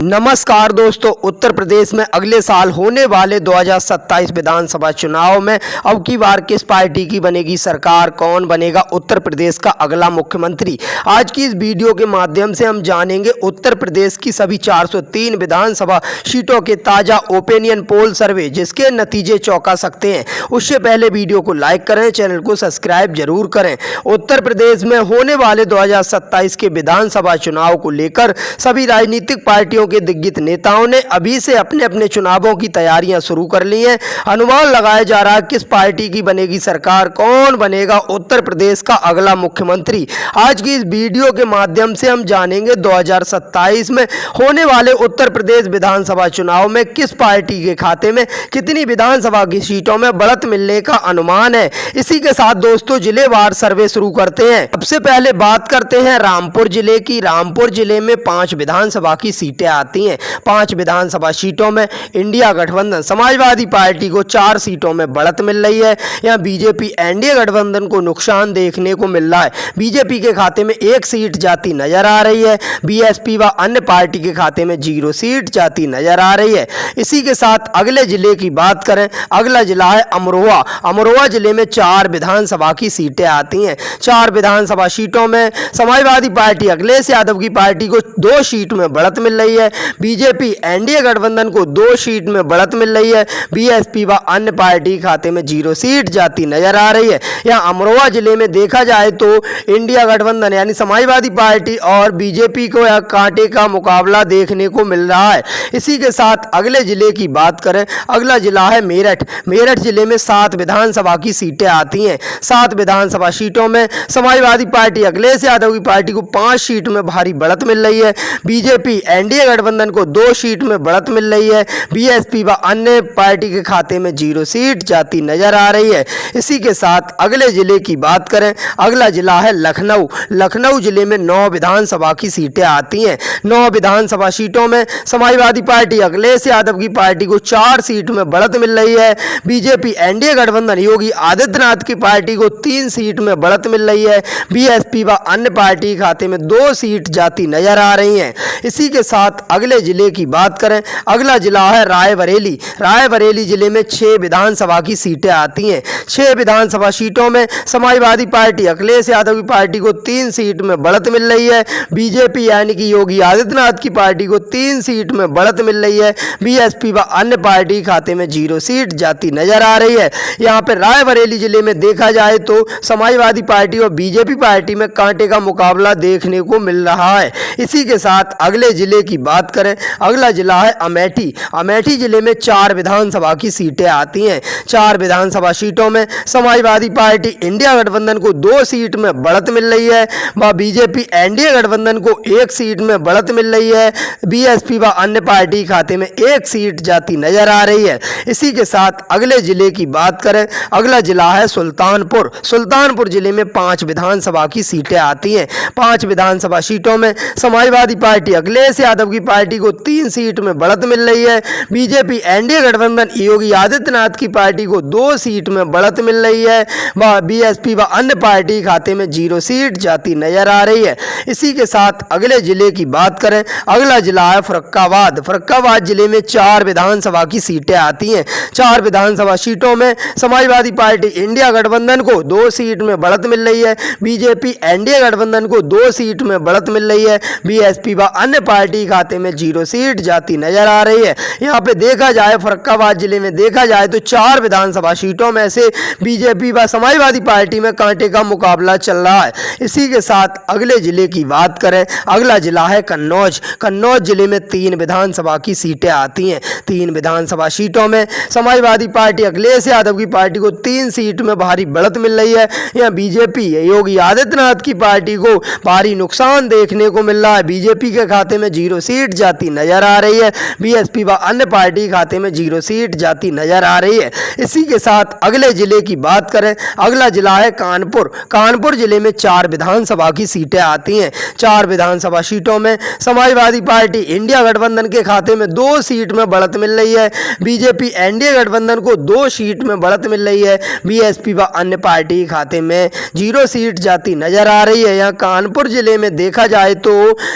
नमस्कार दोस्तों, उत्तर प्रदेश में अगले साल होने वाले 2027 विधानसभा चुनाव में अब की बार किस पार्टी की बनेगी सरकार, कौन बनेगा उत्तर प्रदेश का अगला मुख्यमंत्री। आज की इस वीडियो के माध्यम से हम जानेंगे उत्तर प्रदेश की सभी 403 विधानसभा सीटों के ताज़ा ओपिनियन पोल सर्वे, जिसके नतीजे चौंका सकते हैं। उससे पहले वीडियो को लाइक करें, चैनल को सब्सक्राइब जरूर करें। उत्तर प्रदेश में होने वाले 2027 के विधानसभा चुनाव को लेकर सभी राजनीतिक पार्टियों के दिग्गज नेताओं ने अभी से अपने अपने चुनावों की तैयारियां शुरू कर ली हैं। अनुमान लगाया जा रहा है किस पार्टी की बनेगी सरकार, कौन बनेगा उत्तर प्रदेश का अगला मुख्यमंत्री। आज की इस वीडियो के माध्यम से हम जानेंगे 2027 में होने वाले उत्तर प्रदेश विधानसभा चुनाव में किस पार्टी के खाते में कितनी विधानसभा की सीटों में बढ़त मिलने का अनुमान है। इसी के साथ दोस्तों जिलेवार सर्वे शुरू करते हैं। सबसे पहले बात करते हैं रामपुर जिले की। रामपुर जिले में 5 विधानसभा की सीटें आती हैं। 5 विधानसभा सीटों में इंडिया गठबंधन समाजवादी पार्टी को 4 सीटों में बढ़त मिल रही है। यहाँ बीजेपी एनडीए गठबंधन को नुकसान देखने को मिल रहा है। बीजेपी के खाते में 1 सीट जाती नजर आ रही है। बीएसपी व अन्य पार्टी के खाते में 0 सीट जाती नजर आ रही है। इसी के साथ अगले जिले की बात करें, अगला जिला है अमरोहा। अमरोहा जिले में 4 विधानसभा की सीटें आती हैं। 4 विधानसभा सीटों में समाजवादी पार्टी अखिलेश यादव की पार्टी को 2 सीट में बढ़त मिल रही है। बीजेपी एनडीए गठबंधन को 2 सीट में बढ़त मिल रही है। बीएसपी व अन्य पार्टी खाते में 0 सीट जाती नजर आ रही है। यहाँ अमरोहा जिले में देखा जाए तो इंडिया गठबंधन यानी समाजवादी पार्टी और बीजेपी को यह कांटे का मुकाबला देखने को मिल रहा है। इसी के साथ अगले जिले की बात करें, अगला जिला है मेरठ। मेरठ जिले में 7 विधानसभा की सीटें आती हैं। 7 विधानसभा सीटों में समाजवादी पार्टी अखिलेश यादव की पार्टी को 5 सीट में भारी बढ़त मिल रही है। बीजेपी एनडीए गठबंधन को 2 सीट में बढ़त मिल रही है। बीएसपी व अन्य पार्टी के खाते में 0 सीट जाती नजर आ रही है। इसी के साथ अगले जिले की बात करें, अगला जिला है लखनऊ। लखनऊ जिले में 9 विधानसभा की सीटें आती हैं। 9 विधानसभा सीटों में समाजवादी पार्टी अखिलेश यादव की पार्टी को 4 सीट में बढ़त मिल रही है। बीजेपी एनडीए गठबंधन योगी आदित्यनाथ की पार्टी को 3 सीट में बढ़त मिल रही है। बीएसपी व अन्य पार्टी खाते में 2 सीट जाती नजर आ रही हैं। इसी के साथ अगले जिले की बात करें, अगला जिला है रायबरेली। रायबरेली जिले में 6 विधानसभा की सीटें आती हैं। 6 विधानसभा सीटों में समाजवादी पार्टी अखिलेश यादव की पार्टी को 3 सीट में बढ़त मिल रही है। बीजेपी यानी कि योगी आदित्यनाथ की पार्टी को 3 सीट में बढ़त मिल रही है। बीएसपी व अन्य पार्टी खाते में 0 सीट जाती नजर आ रही है। यहाँ पर रायबरेली जिले में देखा जाए तो समाजवादी पार्टी और बीजेपी पार्टी में कांटे का मुकाबला देखने को मिल रहा है। इसी के साथ अगले जिले की बात करें, अगला जिला है अमेठी। अमेठी जिले में 4 विधानसभा की सीटें आती हैं। 4 विधानसभा सीटों में समाजवादी पार्टी इंडिया गठबंधन को 2 सीट में बढ़त मिल रही है व बीजेपी एनडीए गठबंधन को 1 सीट में बढ़त मिल रही है। बीएसपी व अन्य पार्टी खाते में 1 सीट जाती नजर आ रही है। इसी के साथ अगले जिले की बात करें, अगला जिला है सुल्तानपुर। सुल्तानपुर जिले में 5 विधानसभा की सीटें आती हैं। 5 विधानसभा सीटों में समाजवादी पार्टी अखिलेश यादव की पार्टी को 3 सीट में बढ़त मिल रही है। बीजेपी एनडीए गठबंधन योगी आदित्यनाथ की पार्टी को 2 सीट में बढ़त मिल रही है व बीएसपी व अन्य पार्टी खाते में 0 सीट जाती नजर आ रही है। इसी के साथ अगले जिले की बात करें, अगला जिला है फर्रुखाबाद। फर्रुखाबाद जिले में 4 विधानसभा की सीटें आती हैं। 4 विधानसभा सीटों में समाजवादी पार्टी इंडिया गठबंधन को 2 सीट में बढ़त मिल रही है। बीजेपी एनडीए गठबंधन को 2 सीट में बढ़त मिल रही है। बीएसपी व अन्य पार्टी खाते में 0 सीट जाती नजर आ रही है। यहाँ पे देखा जाए फर्रुखाबाद जिले में देखा जाए तो 4 विधानसभा सीटों में से बीजेपी व समाजवादी पार्टी में कांटे का मुकाबला चल रहा है। इसी के साथ अगले जिले की बात करें, अगला जिला है कन्नौज। कन्नौज जिले में 3 विधानसभा की सीटें आती हैं। 3 विधानसभा सीटों में समाजवादी पार्टी अखिलेश यादव की पार्टी को 3 सीट में भारी बढ़त मिल रही है। यहाँ बीजेपी योगी आदित्यनाथ की पार्टी को भारी नुकसान देखने को मिल रहा है। बीजेपी के खाते में 0 सीट जाती नजर आ रही है। बीएसपी व अन्य पार्टी खाते में 0 सीट जाती नजर आ रही है। इसी के साथ अगले जिले की बात करें, अगला जिला है कानपुर। कानपुर जिले में 4 विधानसभा की सीटें आती हैं। 4 विधानसभा सीटों में समाजवादी पार्टी इंडिया गठबंधन के खाते में 2 सीट में बढ़त मिल रही है। बीजेपी एनडीए गठबंधन को 2 सीट में बढ़त मिल रही है। बीएसपी व अन्य पार्टी खाते में 0 सीट जाती नजर आ रही है। यहाँ कानपुर जिले में देखा जाए तो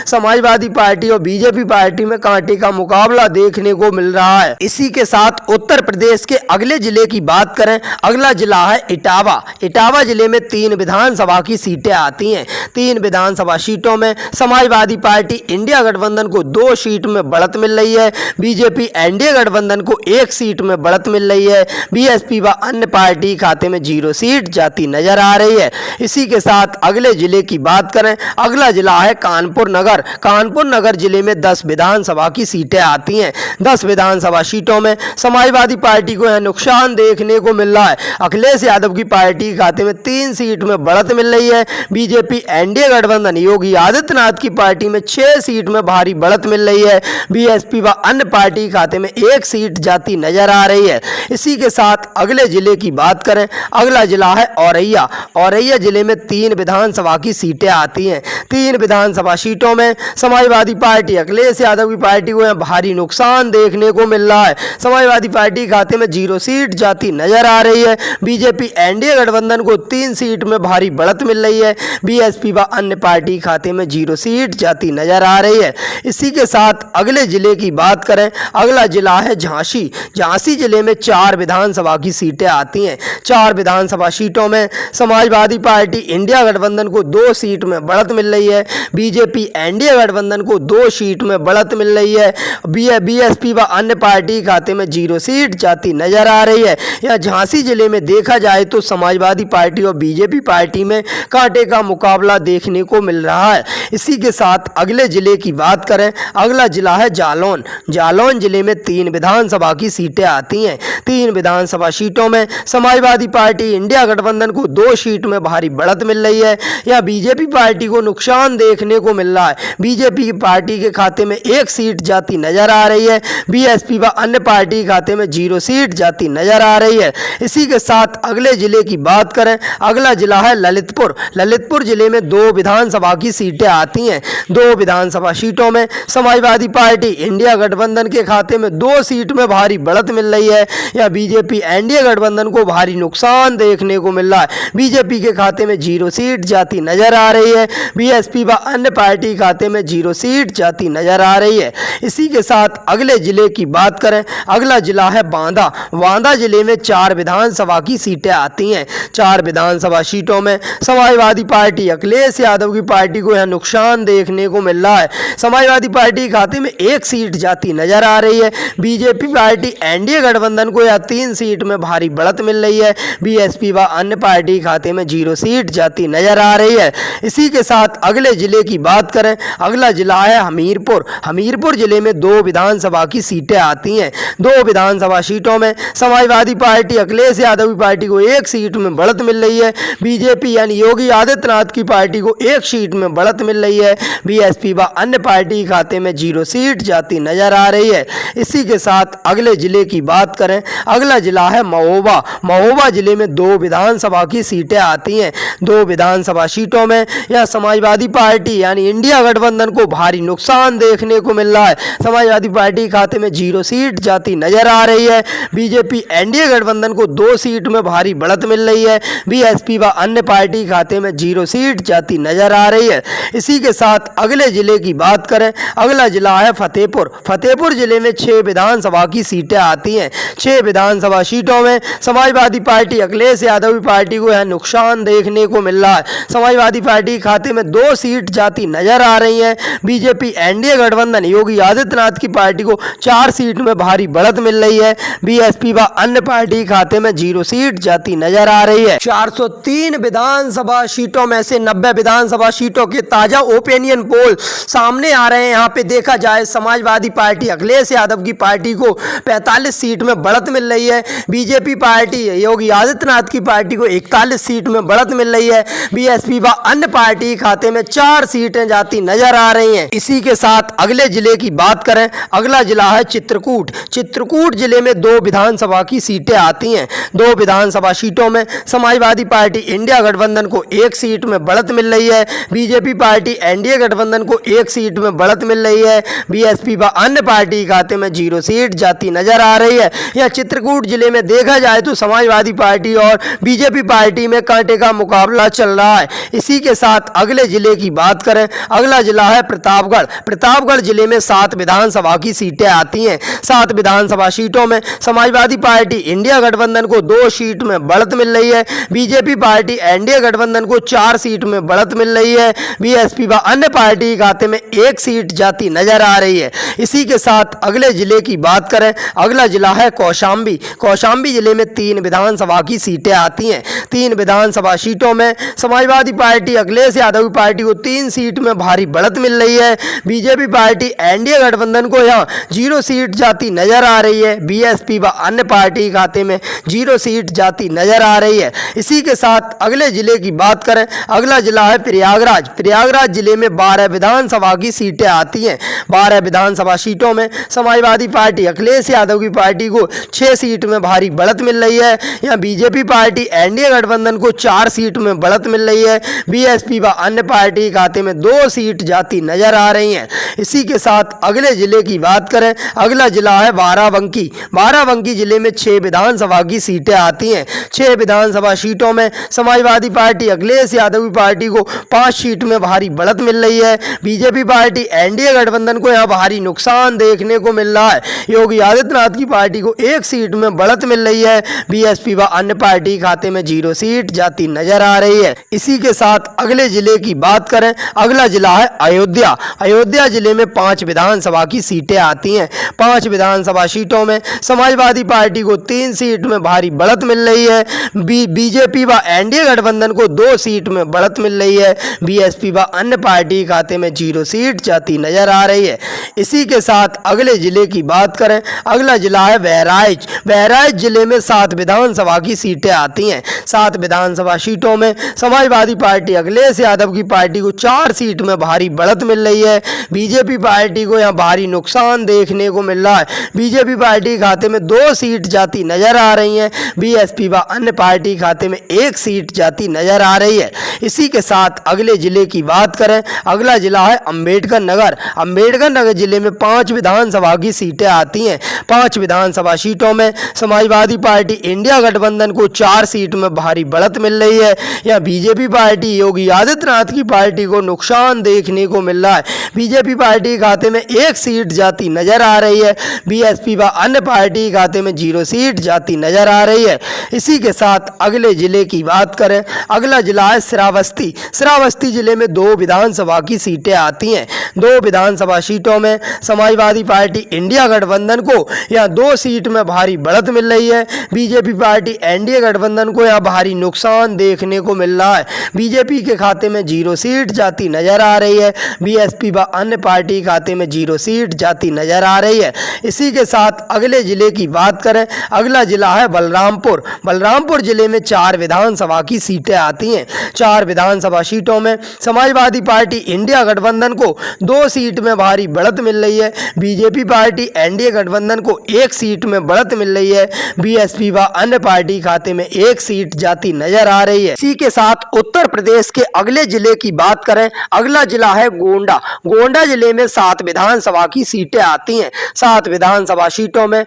समाजवादी पार्टी और बीजेपी बीजेपी पार्टी में कांटे का मुकाबला देखने को मिल रहा है। इसी के साथ उत्तर प्रदेश के अगले जिले की बात करें, अगला जिला है इटावा। इटावा जिले में 3 विधानसभा की सीटें आती हैं। 3 विधानसभा सीटों में समाजवादी पार्टी इंडिया गठबंधन को 2 सीट में बढ़त मिल रही है, बीजेपी एनडीए गठबंधन को 1 सीट में बढ़त मिल रही है, बीएसपी व अन्य पार्टी खाते में 0 सीट जाती नजर आ रही है। इसी के साथ अगले जिले की बात करें, अगला जिला है कानपुर नगर। कानपुर नगर जिले में 10 विधानसभा की सीटें आती हैं। 10 विधानसभा सीटों में समाजवादी पार्टी को यह नुकसान देखने को मिल रहा है। अखिलेश यादव की पार्टी के खाते में 3 सीट में बढ़त मिल रही है, बीजेपी एनडीए गठबंधन योगी आदित्यनाथ की पार्टी में 6 सीट में भारी बढ़त मिल रही है, बीएसपी व अन्य पार्टी खाते में 1 सीट जाती नजर आ रही है। इसी के साथ अगले जिले की बात करें, अगला जिला है औरैया। औरैया जिले में 3 विधानसभा की सीटें आती हैं। 3 विधानसभा सीटों में समाजवादी पार्टी अखिलेश यादव की पार्टी को यहाँ भारी नुकसान देखने को मिल रहा है। समाजवादी पार्टी खाते में 0 सीट जाती नजर आ रही है, बीजेपी एनडीए गठबंधन को 3 सीट में भारी बढ़त मिल रही है, बीएसपी व अन्य पार्टी खाते में 0 सीट जाती नजर आ रही है। इसी के साथ अगले जिले की बात करें, अगला जिला है झांसी। झांसी जिले में 4 विधानसभा की सीटें आती हैं। 4 विधानसभा सीटों में समाजवादी पार्टी इंडिया गठबंधन को 2 सीट में बढ़त मिल रही है, बीजेपी एनडीए गठबंधन को 2 सीट में बढ़त मिल रही है, बीएसपी व अन्य पार्टी खाते में 0 सीट जाती नजर आ रही है। यह झांसी जिले में देखा जाए तो समाजवादी पार्टी और बीजेपी पार्टी में कांटे का मुकाबला देखने को मिल रहा है। इसी के साथ अगले जिले की बात करें, अगला जिला है जालौन। जालौन जिले में 3 विधानसभा की सीटें आती हैं। 3 विधानसभा सीटों में समाजवादी पार्टी इंडिया गठबंधन को 2 सीट में भारी बढ़त मिल रही है, या बीजेपी पार्टी को नुकसान देखने को मिल रहा है। बीजेपी पार्टी के खाते में 1 सीट जाती नजर आ रही है, बीएसपी व अन्य पार्टी खाते में 0 सीट जाती नजर आ रही है। इसी के साथ अगले जिले की बात करें, अगला जिला है ललितपुर। ललितपुर जिले में 2 विधानसभा की सीटें आती हैं। 2 विधानसभा सीटों में समाजवादी पार्टी इंडिया गठबंधन के खाते में 2 सीट में भारी बढ़त मिल रही है, या बीजेपी एनडीए गठबंधन को भारी नुकसान देखने को मिल रहा है। बीजेपी के खाते में 0 सीट जाती नजर आ रही है, बीएसपी व अन्य पार्टी खाते में 0 सीट जाती नजर आ रही है। इसी के साथ अगले जिले की बात करें, अगला जिला है बांदा। बांदा जिले में 4 विधानसभा की सीटें आती हैं। 4 विधानसभा सीटों में समाजवादी पार्टी अखिलेश यादव की पार्टी को यह नुकसान देखने को मिल रहा है। समाजवादी पार्टी खाते में 1 सीट जाती नजर आ रही है, बीजेपी पार्टी एनडीए गठबंधन को यह 3 सीट में भारी बढ़त मिल रही है, बीएसपी व अन्य पार्टी खाते में 0 सीट जाती नजर आ रही है। इसी के साथ अगले जिले की बात करें, अगला जिला है हमीरपुर। हमीरपुर जिले में 2 विधानसभा की सीटें आती हैं। 2 विधानसभा सीटों में समाजवादी पार्टी अखिलेश यादव की पार्टी को 1 सीट में बढ़त मिल रही है, बीजेपी यानी योगी आदित्यनाथ की पार्टी को 1 सीट में बढ़त मिल रही है, बीएसपी व अन्य पार्टी खाते में 0 सीट जाती नजर आ रही है। इसी के साथ अगले जिले की बात करें, अगला जिला है महोबा। महोबा जिले में 2 विधानसभा की सीटें आती हैं। 2 विधानसभा सीटों में यह समाजवादी पार्टी यानी इंडिया गठबंधन को भारी नुकसान देखने को मिल रहा है। समाजवादी पार्टी खाते में 0 सीट जाती नजर आ रही है, बीजेपी एनडीए गठबंधन को 2 सीट में भारी बढ़त मिल रही है, बीएसपी व अन्य पार्टी खाते में 0 सीट जाती नजर आ रही है। इसी के साथ अगले जिले की बात करें, अगला जिला है फतेहपुर। फतेहपुर जिले में 6 विधानसभा की सीटें आती हैं। 6 विधानसभा सीटों में समाजवादी पार्टी अखिलेश यादव की पार्टी को यह नुकसान देखने को मिल रहा है। समाजवादी पार्टी खाते में 2 सीट जाती नजर आ रही है, बीजेपी एनडीए गठबंधन योगी आदित्यनाथ की पार्टी को 4 सीट में भारी बढ़त मिल रही है, बीएसपी व अन्य पार्टी खाते में 0 सीट जाती नजर आ रही है। 403 विधानसभा सीटों में से 90 विधानसभा सीटों के ताजा ओपिनियन पोल सामने आ रहे हैं। यहाँ पे देखा जाए समाजवादी पार्टी अखिलेश यादव की पार्टी को 45 सीट में बढ़त मिल रही है, बीजेपी पार्टी योगी आदित्यनाथ की पार्टी को 41 सीट में बढ़त मिल रही है, बीएसपी व अन्य पार्टी खाते में 4 सीटें जाती नजर आ रही हैं। इसी के साथ अगले जिले की बात करें, अगला जिला है चित्रकूट। चित्रकूट जिले में 2 विधानसभा की सीटें आती हैं। 2 विधानसभा सीटों में समाजवादी पार्टी इंडिया गठबंधन को 1 सीट में बढ़त मिल रही है, बीजेपी पार्टी एनडीए गठबंधन को 1 सीट में बढ़त मिल रही है, बीएसपी व अन्य पार्टी खाते में 0 सीट जाती नजर आ रही है। यह चित्रकूट जिले में देखा जाए तो समाजवादी पार्टी और बीजेपी पार्टी में कांटे का मुकाबला चल रहा है। इसी के साथ अगले जिले की बात करें, अगला जिला है प्रतापगढ़। प्रतापगढ़ जिले में 7 विधानसभा की सीटें आती हैं। 7 विधानसभा सीटों में समाजवादी पार्टी इंडिया गठबंधन को 2 सीट में बढ़त मिल रही है। बीजेपी पार्टी एनडीए गठबंधन को 4 सीट में बढ़त मिल रही है। बीएसपी व अन्य पार्टी के खाते में 1 सीट जाती नजर आ रही है। इसी के साथ अगले जिले की बात करें, अगला जिला है कौशाम्बी। कौशाम्बी जिले में 3 विधानसभा की सीटें आती हैं। 3 विधानसभा सीटों में समाजवादी पार्टी अखिलेश यादव की पार्टी को 3 सीट में भारी बढ़त मिल रही है। बीजेपी पार्टी एनडीए गठबंधन को यहां 0 सीट जाती नजर आ रही है। बीएसपी व अन्य पार्टी के खाते में 0 सीट जाती नजर आ रही है। इसी के साथ अगले जिले की बात करें, अगला जिला है प्रयागराज। प्रयागराज जिले में 12 विधानसभा की सीटें आती हैं। 12 विधानसभा सीटों में समाजवादी पार्टी अखिलेश यादव की पार्टी को 6 सीट में भारी बढ़त मिल रही है। यहाँ बीजेपी पार्टी एनडीए गठबंधन को 4 सीट में बढ़त मिल रही है। बीएसपी व अन्य पार्टी के खाते में 2 सीट जाती नजर आ रही हैं। इसी के साथ अगले जिले की बात करें, अगला जिला है बाराबंकी। बाराबंकी जिले में 6 विधानसभा की सीटें आती हैं। 6 विधानसभा सीटों में समाजवादी पार्टी अखिलेश यादव की पार्टी को 5 सीट में भारी बढ़त मिल रही है। बीजेपी पार्टी एनडीए गठबंधन को यहाँ भारी नुकसान देखने को मिल रहा है। योगी आदित्यनाथ की पार्टी को 1 सीट में बढ़त मिल रही है। बीएसपी व अन्य पार्टी खाते में 0 सीट जाती नजर आ रही है। इसी के साथ अगले जिले की बात करें, अगला जिला है अयोध्या। अयोध्या जिले में 5 विधानसभा की सीटें आती हैं। 5 विधानसभा सीटों में समाजवादी पार्टी को 3 सीट में भारी बढ़त मिल रही है। बीजेपी व एनडीए गठबंधन को 2 सीट में बढ़त मिल रही है। बीएसपी व अन्य पार्टी खाते में 0 सीट जाती नजर आ रही है। इसी के साथ अगले जिले की बात करें, अगला जिला है बहराइच। बहराइच जिले में 7 विधानसभा की सीटें आती हैं। 7 विधानसभा सीटों में समाजवादी पार्टी अखिलेश यादव की पार्टी को 4 सीट में भारी बढ़त मिल रही है। बीजेपी पार्टी को यहाँ भारी नुकसान देखने को मिल रहा है। बीजेपी पार्टी के खाते में 2 सीट जाती नजर आ रही हैं। बीएसपी व अन्य पार्टी खाते में 1 सीट जाती नजर आ रही है। इसी के साथ अगले जिले की बात करें, अगला जिला है अम्बेडकर नगर। अम्बेडकर नगर जिले में 5 विधानसभा की सीटें आती हैं। 5 विधानसभा सीटों में समाजवादी पार्टी इंडिया गठबंधन को 4 सीट में भारी बढ़त मिल रही है। यहाँ बीजेपी पार्टी योगी आदित्यनाथ की पार्टी को नुकसान देखने को मिल रहा है। बीजेपी पार्टी के खाते में 1 सीट जाती नजर आ रही है। बीएसपी व अन्य पार्टी के खाते में 0 सीट जाती नजर आ रही है। इसी के साथ अगले जिले की बात करें, अगला जिला है श्रावस्ती। श्रावस्ती जिले में 2 विधानसभा की सीटें आती हैं। 2 विधानसभा सीटों में समाजवादी पार्टी इंडिया गठबंधन को यहाँ 2 सीट में भारी बढ़त मिल रही है। बीजेपी पार्टी एनडीए गठबंधन को यहाँ भारी नुकसान देखने को मिल रहा है। बीजेपी के खाते में 0 सीट जाती नजर आ रही है। बीएसपी व अन्य पार्टी खाते में 0 सीट जाती नजर आ रही है। इसी के साथ अगले जिले की बात करें, अगला जिला है बलरामपुर। बलरामपुर जिले में 4 विधानसभा की सीटें आती हैं। 4 विधानसभा सीटों में समाजवादी पार्टी इंडिया गठबंधन को 2 सीट में भारी बढ़त मिल रही है। बीजेपी पार्टी एनडीए गठबंधन को 1 सीट में बढ़त मिल रही है। बीएसपी व अन्य पार्टी खाते में 1 सीट जाती नजर आ रही है। इसी के साथ उत्तर प्रदेश के अगले जिले की बात करें, अगला जिला है गोंडा। गोंडा जिले में 7 विधानसभा की सीटें आती हैं। 7 विधानसभा सीटों में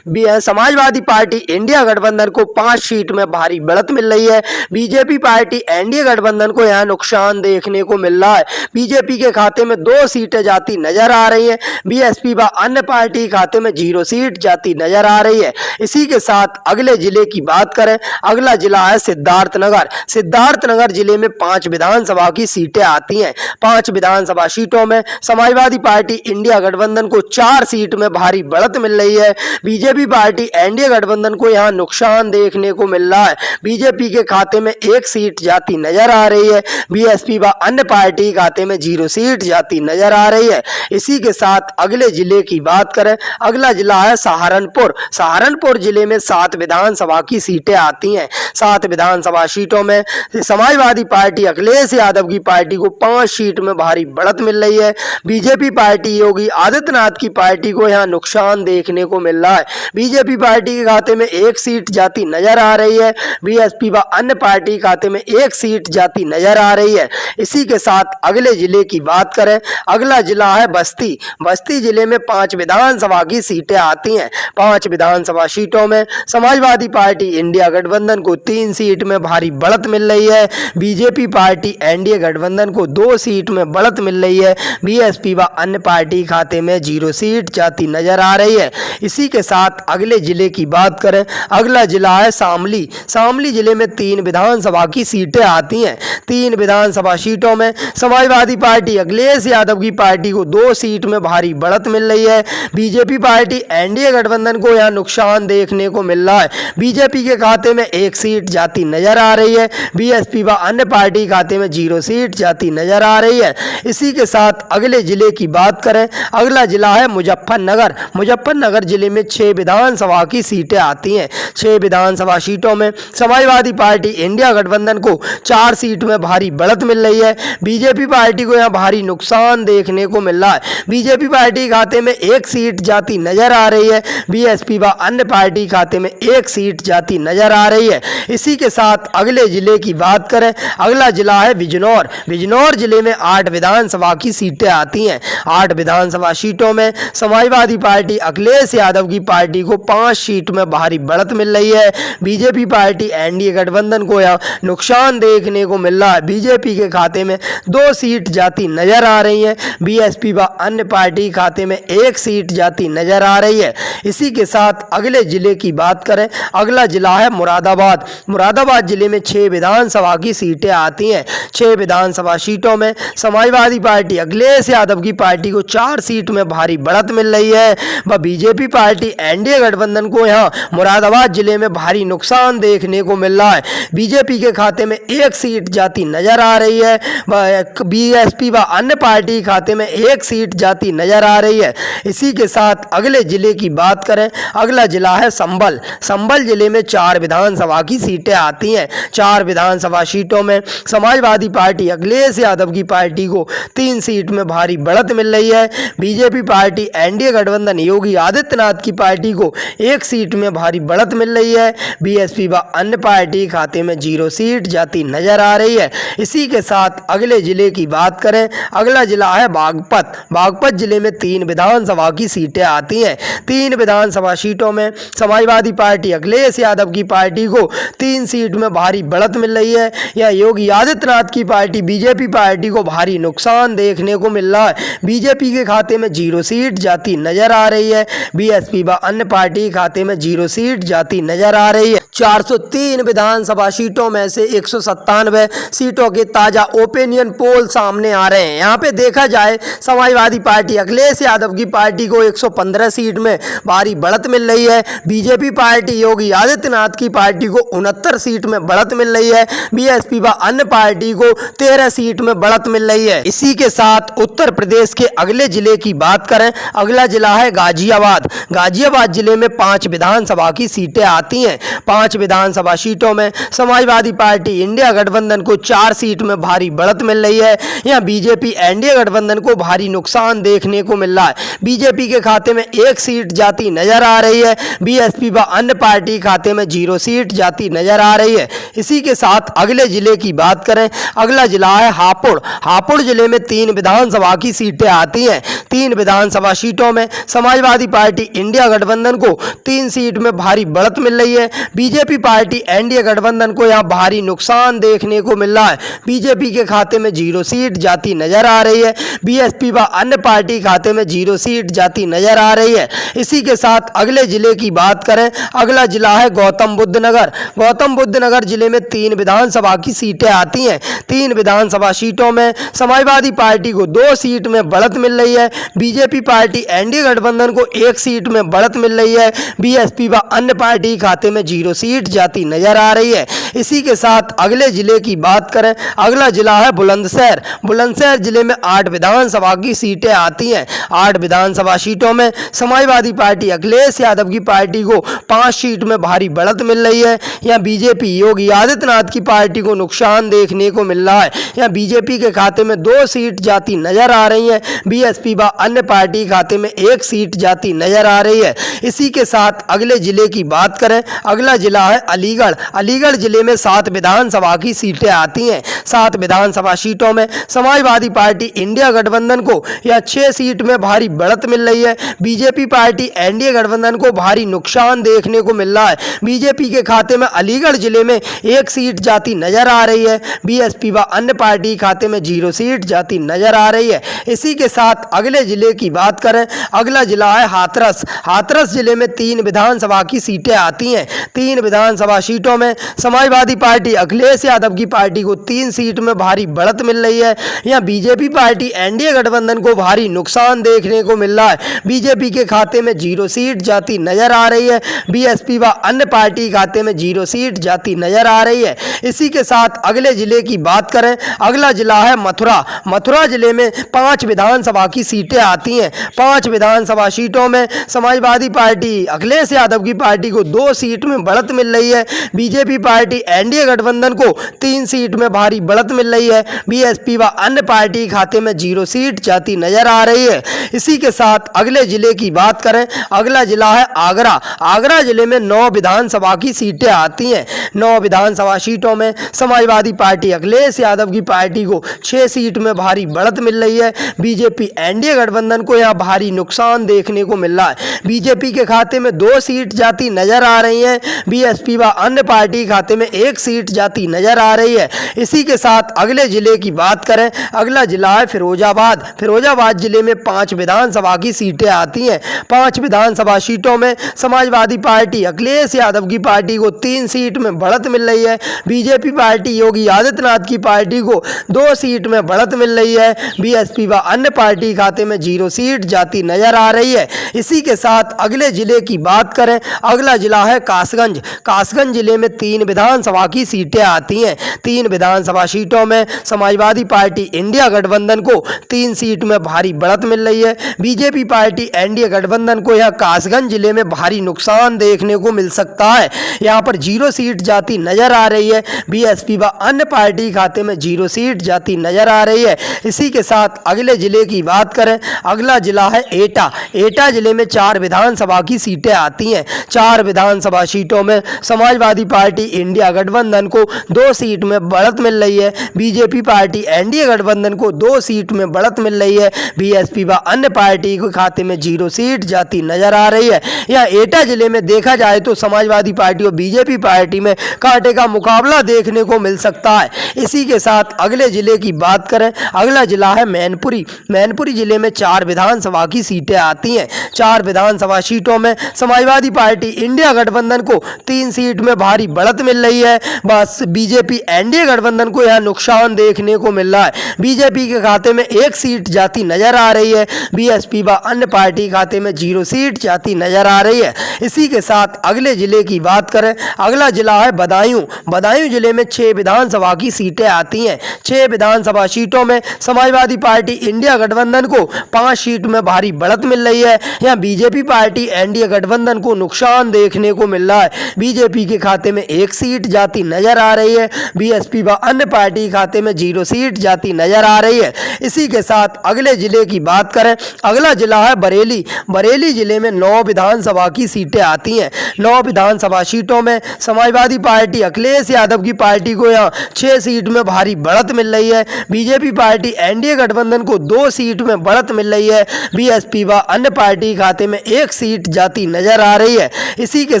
समाजवादी पार्टी इंडिया गठबंधन को 5 सीट में भारी बढ़त मिल रही है। बीजेपी पार्टी एनडीए गठबंधन को यहाँ नुकसान देखने को मिल रहा है। बीजेपी के खाते में 2 सीटें जाती नजर आ रही हैं। बीएसपी व अन्य पार्टी खाते में 0 सीट जाती नजर आ रही है। इसी के साथ अगले जिले की बात करें, अगला जिला है सिद्धार्थनगर। सिद्धार्थनगर जिले में 5 विधानसभा की सीटें आती हैं। 5 विधानसभा सीटों में समाजवादी पार्टी इंडिया गठबंधन को 4 सीट में भारी बढ़त मिल रही है। बीजेपी पार्टी एनडीए गठबंधन को यहाँ नुकसान देखने को मिल रहा है। बीजेपी के खाते में 1 सीट जाती नजर आ रही है। बीएसपी व अन्य पार्टी खाते में 0 सीट जाती नजर आ रही है। इसी के साथ अगले जिले की बात करें, अगला जिला है सहारनपुर। सहारनपुर जिले में 7 विधानसभा की सीटें आती हैं। 7 विधानसभा सीटों में समाजवादी पार्टी अखिलेश यादव की पार्टी को 5 सीट में भारी बढ़त मिल रही है। बीजेपी पार्टी योगी आदित्यनाथ की पार्टी को यहाँ नुकसान देखने को मिल रहा है। बीजेपी पार्टी के खाते में 1 सीट जाती नजर आ रही है। बीएसपी व अन्य पार्टी खाते में 1 सीट जाती नजर आ रही है। इसी के साथ अगले जिले की बात करें, अगला जिला है बस्ती। बस्ती जिले में 5 विधानसभा की सीटें आती हैं। 5 विधानसभा सीटों में समाजवादी पार्टी इंडिया गठबंधन को 3 सीट में भारी बढ़त मिल रही है। बीजेपी पार्टी एनडीए गठबंधन को 2 सीट में बढ़त मिल रही है। बीएसपी बीएसपी व अन्य पार्टी खाते में 0 सीट जाती नजर आ रही है। इसी के साथ अगले जिले की बात करें, अगला जिला है शामली। शामली जिले में 3 विधानसभा की सीटें आती हैं। 3 विधानसभा सीटों में समाजवादी पार्टी अखिलेश यादव की पार्टी को 2 सीट में भारी बढ़त मिल रही है। बीजेपी पार्टी एनडीए गठबंधन को यहां नुकसान देखने को मिल रहा है। बीजेपी के खाते में 1 सीट जाती नजर आ रही है। बीएसपी व अन्य पार्टी खाते में 0 सीट जाती नजर आ रही है। इसी के साथ अगले जिले की बात करें, अगला जिला है मुजफ्फरनगर। मुजफ्फरनगर जिले में 6 विधानसभा की सीटें आती हैं। 6 विधानसभा सीटों में समाजवादी पार्टी इंडिया गठबंधन को 4 सीट में भारी बढ़त मिल रही है। बीजेपी पार्टी को यहां भारी नुकसान देखने को मिल रहा है। बीजेपी पार्टी खाते में 1 सीट जाती नजर आ रही है। बीएसपी व अन्य पार्टी खाते में 1 सीट जाती नजर आ रही है। इसी के साथ अगले जिले की बात करें, अगला जिला है बिजनौर। बिजनौर जिले में 8 विधानसभा की सीटें आती हैं। 8 विधानसभा सीटों में समाजवादी पार्टी अखिलेश यादव की पार्टी को 5 सीट में भारी बढ़त मिल रही है। बीजेपी पार्टी एनडीए गठबंधन को यह नुकसान देखने को मिल रहा है। बीजेपी के खाते में 2 सीट जाती नजर आ रही है। बीएसपी व अन्य पार्टी खाते में 1 सीट जाती नजर आ रही है। इसी के साथ अगले जिले की बात करें, अगला जिला है मुरादाबाद। मुरादाबाद जिले में 6 विधानसभा की सीटें आती हैं। 6 विधानसभा सीटों में समाजवादी पार्टी अखिलेश यादव की पार्टी को 4 सीट में भारी बढ़त मिल रही है व बीजेपी पार्टी एनडीए गठबंधन को यहां मुरादाबाद जिले में भारी नुकसान देखने को मिल रहा है। बीजेपी के खाते में 1 सीट जाती नजर आ रही है व बीएसपी व अन्य पार्टी खाते में 1 सीट जाती नजर आ रही है। इसी के साथ अगले जिले की बात करें, अगला जिला है संभल। संभल जिले में 4 विधानसभा की सीटें आती हैं। 4 विधानसभा सीटों में समाजवादी पार्टी अखिलेश यादव की पार्टी को 3 सीट में भारी बढ़त मिल रही है। बीजेपी पार्टी एनडीए गठबंधन योगी आदित्यनाथ की पार्टी को 1 सीट में भारी बढ़त मिल रही है। बीएसपी व अन्य पार्टी खाते में 0 सीट जाती नजर आ रही है। इसी के साथ अगले जिले की बात करें, अगला जिला है बागपत। बागपत जिले में 3 विधानसभा की सीटें आती हैं। 3 विधानसभा सीटों में समाजवादी पार्टी अखिलेश यादव की पार्टी को 3 सीट में भारी बढ़त मिल रही है। यह योगी आदित्यनाथ की पार्टी बीजेपी पार्टी को भारी नुकसान देखने को मिल रहा है। बीजेपी के खाते में 0 सीट जाती नजर आ रही है। बीएसपी व अन्य पार्टी खाते में 0 सीट जाती नजर आ रही है। 403 विधानसभा सीटों में से 197 सीटों के ताजा ओपिनियन पोल सामने आ रहे हैं। यहाँ पे देखा जाए, समाजवादी पार्टी अखिलेश यादव की पार्टी को 115 सीट में भारी बढ़त मिल रही है। बीजेपी पार्टी योगी आदित्यनाथ की पार्टी को 69 सीट में बढ़त मिल रही है। बीएसपी व अन्य पार्टी को 13 सीट में बढ़त मिल रही है। इसी के साथ उत्तर प्रदेश के अगले जिले की बात करें, अगला जिला है गाजियाबाद। गाजियाबाद जिले में 5 विधानसभा की सीटें आती हैं। 5 विधानसभा सीटों में समाजवादी पार्टी इंडिया गठबंधन को 4 सीट में भारी बढ़त मिल रही है। यहाँ बीजेपी एनडीए गठबंधन को भारी नुकसान देखने को मिल रहा है। बीजेपी के खाते में 1 सीट जाती नजर आ रही है। बीएसपी व अन्य पार्टी खाते में 0 सीट जाती नजर आ रही है। इसी के साथ अगले जिले की बात करें, अगला जिला है हापुड़। हापुड़ जिले में 3 विधानसभा की सीटें आती हैं। 3 विधानसभा सीटों में समाजवादी पार्टी इंडिया गठबंधन को 3 सीट में भारी बढ़त मिल रही है। बीजेपी पार्टी एनडीए गठबंधन को यहां भारी नुकसान देखने को मिल रहा है। बीजेपी के खाते में 0 सीट जाती नजर आ रही है। बीएसपी व अन्य पार्टी खाते में 0 सीट जाती नजर आ रही है। इसी के साथ अगले जिले की बात करें, अगला जिला है गौतम बुद्ध नगर। गौतम बुद्ध नगर जिले में 3 विधानसभा की सीटें आती हैं। 3 विधानसभा सीटों में समाजवादी पार्टी को 2 सीट में बढ़त मिल रही है। बीजेपी पार्टी एनडीए गठबंधन को 1 सीट में बढ़त मिल रही है। बीएसपी व अन्य पार्टी खाते में 0 सीट जाती नजर आ रही है। इसी के साथ अगले जिले की बात करें, अगला जिला है बुलंदशहर। बुलंदशहर जिले में 8 विधानसभा की सीटें आती हैं। 8 विधानसभा सीटों में समाजवादी पार्टी अखिलेश यादव की पार्टी को 5 सीट में भारी बढ़त मिल रही है। यहाँ बीजेपी योगी आदित्यनाथ की पार्टी को नुकसान देखने को मिल रहा है। यहाँ बीजेपी के खाते में 2 सीट जाती नजर आ रही है। बीएसपी व अन्य पार्टी खाते में 1 सीट जाती नजर आ रही है। इसी के साथ अगले जिले की बात करें, अगला जिला है अलीगढ़। अलीगढ़ जिले में 7 विधानसभा की सीटें आती हैं। 7 विधानसभा सीटों में समाजवादी पार्टी इंडिया गठबंधन को यह 6 सीट में भारी बढ़त मिल रही है। बीजेपी पार्टी एनडीए गठबंधन को भारी नुकसान देखने देखने को मिल रहा है। बीजेपी के खाते में अलीगढ़ जिले में 1 सीट जाती नजर आ रही है। बीएसपी व अन्य पार्टी खाते में 0 सीट जाती नजर आ रही है। इसी के साथ अगले जिले की बात करें, अगला जिला है हाथरस। हाथरस जिले में 3 विधानसभा की सीटें आती हैं। 3 विधानसभा सीटों में समाजवादी पार्टी अखिलेश यादव की पार्टी को 3 सीट में भारी बढ़त मिल रही है। यहाँ बीजेपी पार्टी एनडीए गठबंधन को भारी नुकसान देखने को मिल रहा है। बीजेपी के खाते में 0 सीट जाती नजर आ रही है। बीएसपी व अन्य पार्टी खाते में 0 सीट जाती नजर आ रही है। इसी के साथ अगले जिले की बात करें, अगला जिला है मथुरा। मथुरा जिले में 5 विधानसभा की सीटें आती हैं। 5 विधानसभा सीटों में समाजवादी पार्टी अखिलेश यादव की पार्टी को 2 सीट में बढ़त मिल रही है। बीजेपी पार्टी एनडीए गठबंधन को 3 सीट में भारी बढ़त मिल रही है। बीएसपी व अन्य पार्टी खाते में 0 सीट जाती नजर आ रही है। इसी के साथ अगले जिले की बात करें, अगला जिला है आगरा। आगरा जिले में 9 विधानसभा की सीटें आती हैं। 9 विधानसभा सीटों में समाजवादी पार्टी अखिलेश यादव की पार्टी को 6 सीट में भारी बढ़त मिल रही है। बीजेपी एनडीए गठबंधन को यहाँ भारी नुकसान देखने को मिल रहा है। बीजेपी के खाते में 2 सीट जाती नजर आ रही हैं। बीएसपी व अन्य पार्टी खाते में 1 सीट जाती नजर आ रही है। इसी के साथ अगले जिले की बात करें, अगला जिला है फिरोजाबाद। फिरोजाबाद जिले में 5 विधानसभा की सीटें आती हैं। 5 विधानसभा सीटों में समाजवादी पार्टी अखिलेश यादव की पार्टी को 3 सीट में बढ़त मिल रही है। बीजेपी पार्टी योगी आदित्यनाथ की पार्टी को 2 सीट में बढ़त मिल रही है। बीएसपी व अन्य पार्टी खाते में 0 सीट जाती नजर आ रही है। इसी के साथ अगले जिले की बात करें, अगला जिला है कासगंज। कासगंज जिले में 3 विधानसभा की सीटें आती हैं। 3 विधानसभा सीटों में समाजवादी पार्टी इंडिया गठबंधन को 3 सीट में भारी बढ़त मिल रही है। बीजेपी पार्टी एनडीए गठबंधन को यह कासगंज जिले में भारी नुकसान देखने को मिल सकता है। यहाँ पर 0 सीट जाती नजर आ रही है। बीएसपी व अन्य पार्टी खाते में 0 सीट जाती नजर आ रही है। इसी के साथ अगले जिले की बात करें, अगला जिला है एटा। एटा जिले में 4 विधानसभा की सीटें आती हैं। 4 विधानसभा सीटों में समाजवादी पार्टी इंडिया गठबंधन को 2 सीट में बढ़त मिल रही है। बीजेपी पार्टी एनडीए गठबंधन को 2 सीट में बढ़त मिल रही है। बीएसपी व अन्य पार्टी के खाते में 0 सीट जाती नजर आ रही है। यहाँ एटा जिले में देखा जाए तो समाजवादी पार्टी और बीजेपी पार्टी में कांटे का मुकाबला देखने को मिल सकता है। इसी के साथ अगले जिले की बात करें, अगला जिला है मैनपुरी। मैनपुरी जिले में 4 विधानसभा की सीटें आती हैं। 4 विधानसभा सीटों में समाजवादी पार्टी इंडिया गठबंधन को 3 सीट में भारी बढ़त मिल रही है। बस बीजेपी एनडीए गठबंधन को यह नुकसान देखने को मिल रहा है। बीजेपी के खाते में 1 सीट जाती नजर आ रही है। बीएसपी व अन्य पार्टी खाते में 0 सीट जाती नजर आ रही है। इसी के साथ अगले जिले की बात करें, अगला जिला है बदायूं। बदायूं जिले में 6 विधानसभा की सीटें आती हैं। 6 विधानसभा सीटों में समाजवादी पार्टी इंडिया गठबंधन को 5 सीट में भारी बढ़त मिल रही है। यहाँ बीजेपी पार्टी एनडीए गठबंधन को नुकसान देखने को मिल रहा है। बीजेपी के खाते में 1 सीट जाती नजर आ रही है। बीएसपी व अन्य पार्टी खाते में 0 सीट जाती नजर आ रही है। इसी के साथ अगले जिले की बात करें, अगला जिला है बरेली। बरेली जिले में 9 विधानसभा की सीटें आती हैं। 9 विधानसभा सीटों में समाजवादी पार्टी अखिलेश यादव की पार्टी को यहाँ 6 सीट में भारी बढ़त मिल रही है। बीजेपी पार्टी एनडीए गठबंधन को 2 सीट में बढ़त मिल रही है। बीएसपी व अन्य पार्टी खाते में 1 सीट जाती नजर आ रही है। इसी के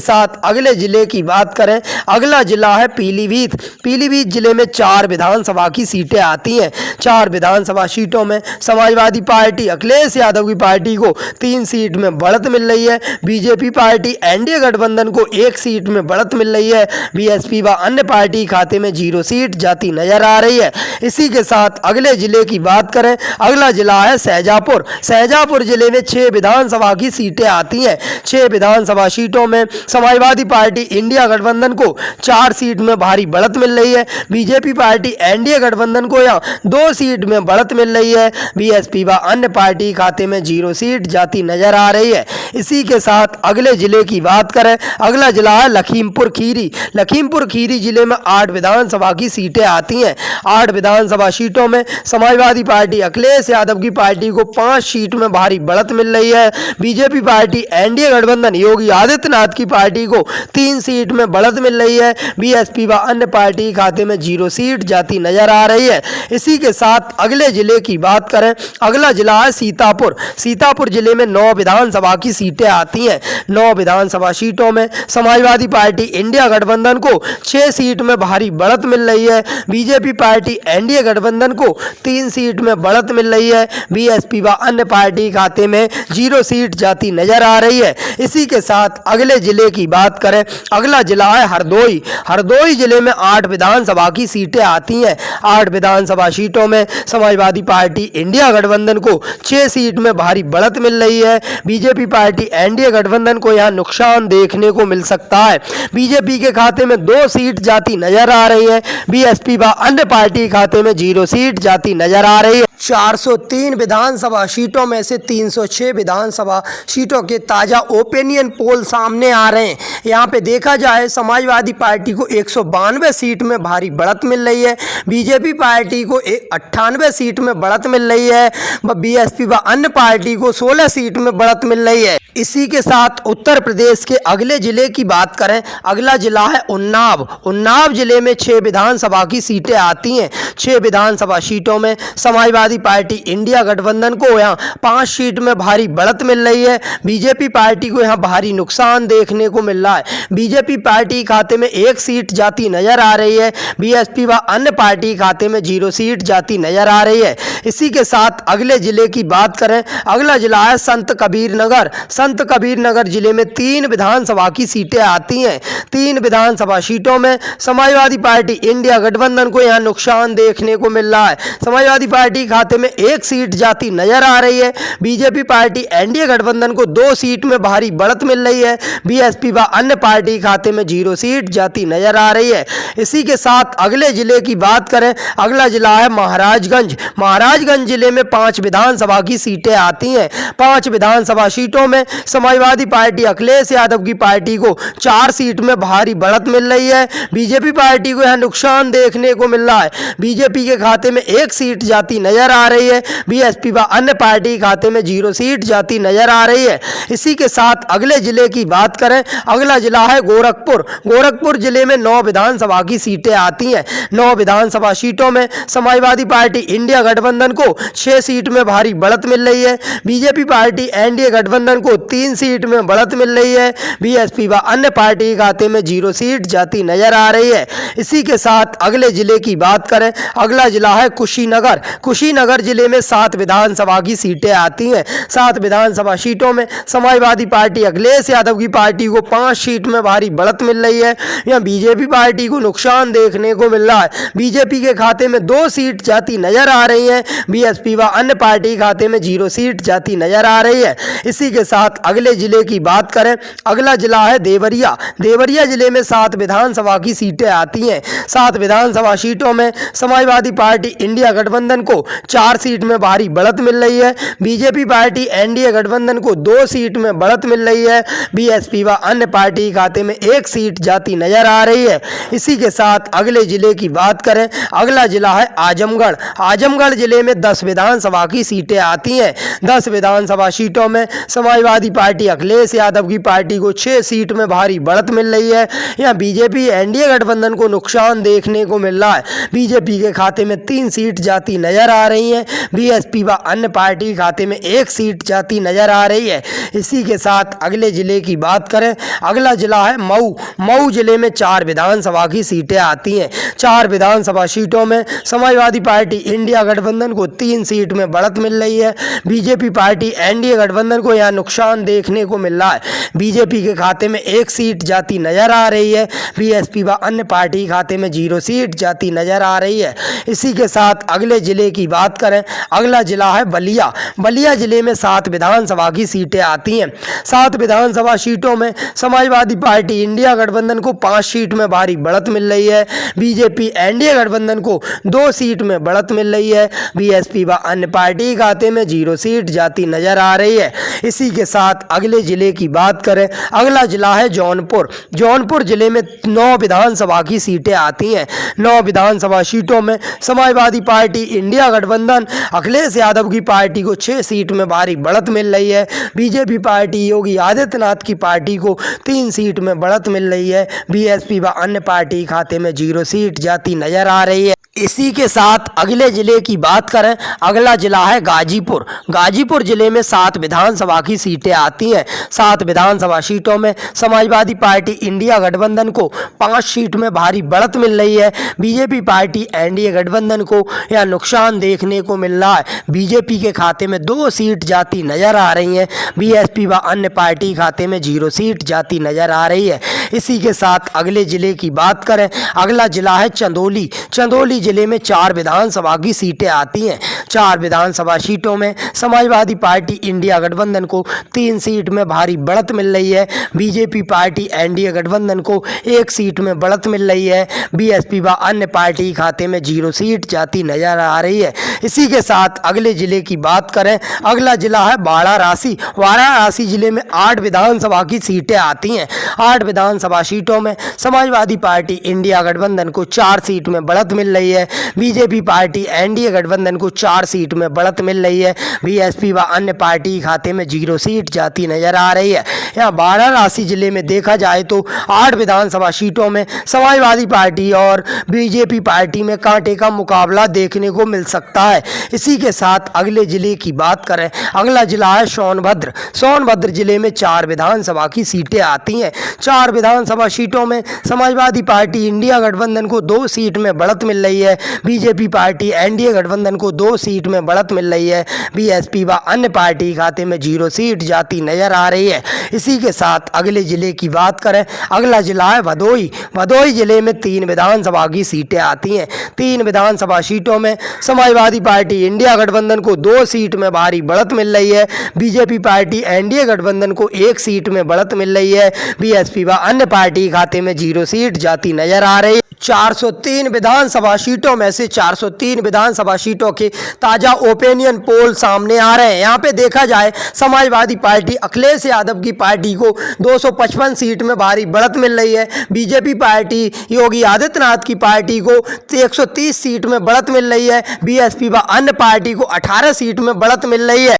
साथ अगले जिले की बात करें, अगला जिला है पीलीभीत। पीलीभीत जिले में 4 विधानसभा की सीटें आती हैं। 4 विधानसभा सीटों में समाजवादी पार्टी अखिलेश यादव की पार्टी को 3 सीट में बढ़त मिल रही है। बीजेपी पार्टी एनडीए गठबंधन को 1 सीट में बढ़त मिल रही है। बीएसपी व अन्य पार्टी खाते में 0 सीट जाती नजर आ रही है। इसी के साथ अगले जिले की बात करें, अगला जिला है शाहजहाँपुर। शाहजहाँपुर जिले में 6 विधानसभा की सीटें आती हैं। 6 विधानसभा सीटों में समाजवादी पार्टी इंडिया गठबंधन को 4 सीट में भारी बढ़त मिल रही है। बीजेपी पार्टी एनडीए गठबंधन को यहाँ 2 सीट में बढ़त मिल रही है। बीएसपी व अन्य पार्टी खाते में 0 सीट जाती नजर आ रही है। इसी के साथ अगले जिले की बात करें, अगला जिला है लखीमपुर खीरी। लखीमपुर खीरी जिले में 8 विधानसभा की सीटें आती हैं। 8 विधानसभा सीटों में समाजवादी पार्टी अखिलेश यादव की पार्टी को 5 सीट में भारी बढ़त मिल रही है। बीजेपी पार्टी एनडीए गठबंधन योगी आदित्यनाथ की पार्टी को 3 सीट में बढ़त मिल रही है। बीएसपी व अन्य पार्टी खाते में 0 सीट जाती नजर आ रही है। इसी के साथ अगले जिले की बात करें, अगला जिला है सीतापुर। सीतापुर जिले में 9 विधानसभा की सीटें आती हैं। 9 विधानसभा सीटों में समाजवादी पार्टी इंडिया गठबंधन को 6 सीट में भारी बढ़त मिल रही है। बीजेपी पार्टी एनडीए गठबंधन को 3 सीट में बढ़त मिल रही है। बीएसपी व अन्य पार्टी खाते में 0 सीट जाती नजर आ रही है। इसी के साथ अगले जिले की बात करें, अगला जिला है हरदोई। हरदोई जिले में 8 विधानसभा की सीटें आती हैं। 8 विधानसभा सीटों में समाजवादी पार्टी इंडिया गठबंधन को 6 सीट में भारी बढ़त मिल रही है। बीजेपी पार्टी एनडीए गठबंधन को यहां नुकसान देखने को मिल सकता है। बीजेपी के खाते में 2 सीट जाती नजर आ रही है। बीएसपी व अन्य पार्टी खाते में 0 सीट जाती नजर आ रही है। 403 विधानसभा सीटों में से 306 विधानसभा सीटों के ताज़ा ओपिनियन पोल सामने आ रहे हैं। यहाँ पे देखा जाए समाजवादी पार्टी को 192 सीट में भारी बढ़त मिल रही है। बीजेपी पार्टी को 98 सीट में बढ़त मिल रही है व बीएसपी व अन्य पार्टी को 16 सीट में बढ़त मिल रही है। इसी के साथ उत्तर प्रदेश के अगले जिले की बात करें, अगला जिला है उन्नाव। उन्नाव जिले में 6 विधानसभा की सीटें आती हैं। 6 विधानसभा सीटों में समाजवादी पार्टी इंडिया गठबंधन को यहाँ 5 सीट में भारी बढ़त मिल रही है। बीजेपी पार्टी को यहाँ भारी नुकसान देखने को मिल रहा है। बीजेपी पार्टी खाते में 1 सीट जाती नजर आ रही है। बीएसपी व अन्य पार्टी खाते में 0 सीट जाती नजर आ रही है। इसी के साथ अगले जिले की बात करें, अगला जिला है संत कबीर नगर। संत कबीर नगर जिले में 3 विधानसभा की सीटें आती हैं। 3 विधानसभा सीटों में समाजवादी पार्टी इंडिया गठबंधन को यहाँ नुकसान देखने को मिल रहा है। समाजवादी पार्टी खाते में 1 सीट जाती नजर आ रही है। बीजेपी पार्टी एनडीए गठबंधन को 2 सीट में भारी बढ़त मिल रही है। बीएसपी व अन्य पार्टी खाते में 0 सीट जाती नजर आ रही है। इसी के साथ अगले जिले की बात करें, अगला जिला है महाराजगंज। महाराजगंज जिले में 5 विधानसभा की सीटें आती हैं। 5 विधानसभा सीटों में समाजवादी पार्टी अखिलेश यादव की पार्टी को 4 सीट में भारी बढ़त मिल रही है। बीजेपी पार्टी को यह नुकसान देखने को मिल रहा है। बीजेपी के खाते में 1 सीट जाती नजर आ रही है। बीएसपी व अन्य पार्टी खाते में 0 सीट जाती नजर आ रही है। इसी के साथ अगले जिले की बात करें, अगला जिला है गोरखपुर। गोरखपुर जिले में 9 विधानसभा की सीटें आती हैं। 9 विधानसभा सीटों में समाजवादी पार्टी इंडिया गठबंधन को 6 सीट में भारी बढ़त मिल रही है। बीजेपी पार्टी एनडीए गठबंधन को 3 सीट में बढ़त मिल रही है। बीएसपी व अन्य पार्टी खाते में 0 सीट जाती नजर आ रही है। इसी के साथ अगले जिले की बात करें, अगला जिला है कुशीनगर। कुशीनगर जिले में 7 विधानसभा की सीटें आती हैं। 7 विधानसभा सीटों में समाजवादी पार्टी अखिलेश यादव की पार्टी को 5 सीट में भारी बढ़त मिल रही है। यहाँ बीजेपी पार्टी को नुकसान देखने को मिल रहा है। बीजेपी के खाते में 2 सीट जाती नजर आ रही है। बीएसपी व अन्य पार्टी खाते में 0 सीट जाती नजर आ रही है। इसी के साथ अगले जिले की बात करें, अगला जिला है देवरिया। देवरिया जिले में 7 विधानसभा की सीटें आती हैं। 7 विधानसभा सीटों में समाजवादी पार्टी इंडिया गठबंधन को 4 सीट में भारी बढ़त मिल रही है। बीजेपी पार्टी एनडीए गठबंधन को 2 सीट में बढ़त मिल रही है। बीएसपी व अन्य पार्टी खाते में 1 सीट जाती नजर आ रही है। इसी के साथ अगले जिले की बात करें, अगला जिला है आजमगढ़। आजमगढ़ जिले में 10 विधानसभा की सीटें आती हैं। 10 विधानसभा सीटों में समाजवादी पार्टी अखिलेश यादव की पार्टी को 6 सीट में भारी बढ़त मिल रही है। यहाँ बीजेपी एनडीए गठबंधन को नुकसान देखने को मिल रहा है। बीजेपी के खाते में 3 सीट जाती नजर आ रही हैं। बीएसपी व अन्य पार्टी खाते में 1 सीट जाती नजर आ रही है। इसी के साथ अगले जिले की बात करें, अगला जिला है मऊ। मऊ जिले में 4 विधानसभा की सीटें आती हैं। 4 विधानसभा सीटों में समाजवादी पार्टी इंडिया गठबंधन को 3 सीट में बढ़त मिल रही है। बीजेपी पार्टी एनडीए गठबंधन को यहाँ नुकसान देखने को मिल रहा है। बीजेपी के खाते में 1 सीट जाती नजर आ रही है। बीएसपी व अन्य पार्टी खाते में 0 सीट जाती नजर आ रही है। इसी के साथ अगले जिले की बात करें, अगला जिला है बलिया। बलिया जिले में 7 विधानसभा की सीटें आती हैं। 7 विधानसभा सीटों में समाजवादी पार्टी इंडिया गठबंधन को 5 सीट में भारी बढ़त मिल रही है। बीजेपी एनडीए गठबंधन को 2 सीट में बढ़त मिल रही है। बीएसपी व अन्य पार्टी खाते में 0 सीट जाती नजर आ रही है। इसी के साथ अगले जिले की बात करें, अगला जिला है जौनपुर। जौनपुर जिले में 9 विधानसभा की सीटें आती हैं। 9 विधानसभा सीटों में समाजवादी पार्टी इंडिया गठबंधन अखिलेश यादव की पार्टी को 6 सीट में भारी बढ़त मिल रही है। बीजेपी पार्टी योगी आदित्यनाथ की पार्टी को 3 सीट में बढ़त मिल रही है। बीएसपी व अन्य पार्टी खाते में 0 सीट जाती नजर आ रही है। इसी के साथ अगले जिले की बात करें, अगला जिला है गाजीपुर। गाजीपुर जिले में 7 विधानसभा की सीटें आती हैं। 7 विधानसभा सीटों में समाजवादी पार्टी इंडिया गठबंधन को 5 सीट में भारी बढ़त मिल रही है। बीजेपी पार्टी एनडीए गठबंधन को यह नुकसान देखने को मिल रहा है। बीजेपी के खाते में 2 सीट जाती नजर आ रही हैं। बीएसपी व अन्य पार्टी खाते में 0 सीट जाती नजर आ रही है। इसी के साथ अगले जिले की बात करें, अगला जिला है चंदौली। चंदौली जिले में 4 विधानसभा की सीटें आती हैं। 4 विधानसभा सीटों में समाजवादी पार्टी इंडिया गठबंधन को 3 सीट में भारी बढ़त मिल रही है। बीजेपी पार्टी एनडीए गठबंधन को 1 सीट में बढ़त मिल रही है। बीएसपी व अन्य पार्टी खाते में 0 सीट जाती नजर आ रही है। इसी के साथ अगले जिले की बात करें, अगला जिला है वाराणसी। वाराणसी जिले में 8 विधानसभा की सीटें आती हैं। 8 विधानसभा सीटों में समाजवादी पार्टी इंडिया गठबंधन को 4 सीट में बढ़त मिल रही है। बीजेपी पार्टी एनडीए गठबंधन को 4 सीट में बढ़त मिल रही है। बीएसपी व अन्य पार्टी खाते में 0 सीट जाती नजर आ रही है। यहाँ वाराणसी जिले में देखा जाए तो 8 विधानसभा सीटों में समाजवादी पार्टी और बीजेपी पार्टी में कांटे का मुकाबला देखने को मिल सकता है। इसी के साथ अगले जिले की बात करें, अगला जिला है सोनभद्र। सोनभद्र जिले में 4 विधानसभा की सीटें आती हैं। 4 विधानसभा सीटों में समाजवादी पार्टी इंडिया गठबंधन को 2 सीट में बढ़त मिल रही है। बीजेपी पार्टी एनडीए गठबंधन को 2 सीट में बढ़त मिल रही है। बीएसपी व अन्य पार्टी खाते में 0 सीट जाती नजर आ रही है। इसी के साथ अगले जिले की बात करें, अगला जिला है भदोही। भदोही जिले में 3 विधानसभा की सीटें आती हैं। 3 विधानसभा सीटों में समाजवादी पार्टी इंडिया गठबंधन को 2 सीट में भारी बढ़त मिल रही है। बीजेपी पार्टी एनडीए गठबंधन को 1 सीट में बढ़त मिल रही है। बीएसपी व अन्य पार्टी खाते में 0 सीट जाती नजर आ रही है। 403 विधानसभा सीटों में से 403 विधानसभा सीटों के ताज़ा ओपिनियन पोल सामने आ रहे हैं। यहाँ पे देखा जाए, समाजवादी पार्टी अखिलेश यादव की पार्टी को 255 सीट में भारी बढ़त मिल रही है। बीजेपी पार्टी योगी आदित्यनाथ की पार्टी को 130 सीट में बढ़त मिल रही है। बीएसपी व अन्य पार्टी को 18 सीट में बढ़त मिल रही है।